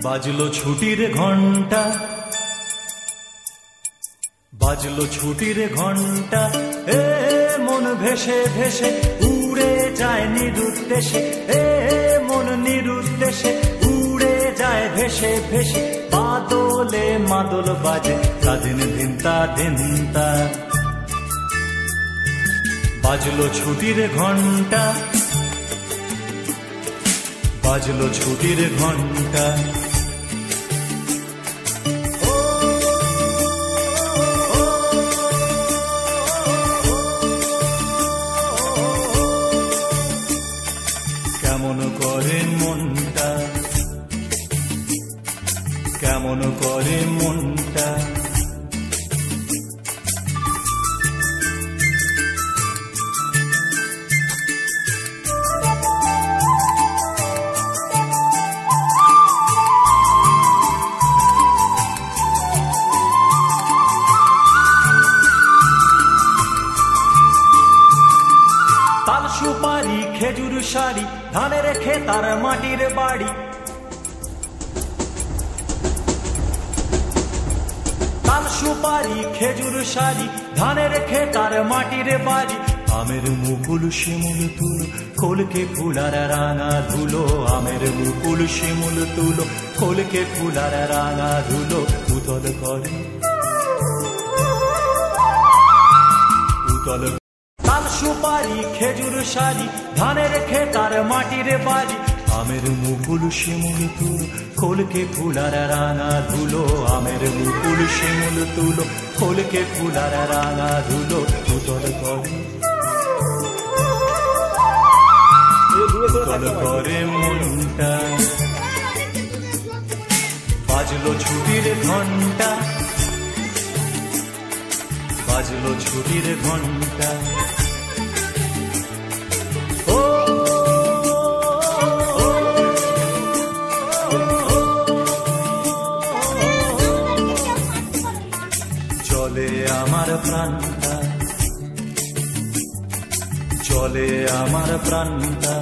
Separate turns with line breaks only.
বাজলো ছুটির ঘন্টা, বাজলো ছুটির ঘন্টা, এ মন ভেসে ভেসে উড়ে যায় নিরুদ্দেশে, এ মন নিরুদ্দেশে উড়ে যায় ভেসে ভেসে। বাদলে মাদল বাজে তাদিন ধিনতা ধিনতা। বাজলো ছুটির ঘন্টা, বাজলো ছুটির ঘন্টা। কেমন করে মনটা, কেমন করে মনটা, তাল সুপারি খেজুর শাড়ি ধানের খেতার মাটির বাড়ি। তাল সুপারি খেজুর শাড়ি ধানের খেতার মাটির বাড়ি। আমের মুকুল শিমুল তুলো খোলকে ফুলার রাঙা ধুলো, আমের মুকুল শিমুল তুলো খোলকে ফুলার রাঙা ধুলো। উতল করে উতল। তাল সুপারি খেজুর শাড়ি ধানের খেতার মাটির বাড়ি। আমের মুকুল শিমুল তুলো খোলকে ফুলার রাঙা ধুলো, আমের মুকুল শিমুল তুলো খোলকে ফুলার রাঙা ধুলো। উতল করে উতল করে মনটা। বাজলো ছুটির ঘন্টা, বাজলো ছুটির ঘন্টা। চলে আমার প্রাণটা, চলে আমার প্রাণটা।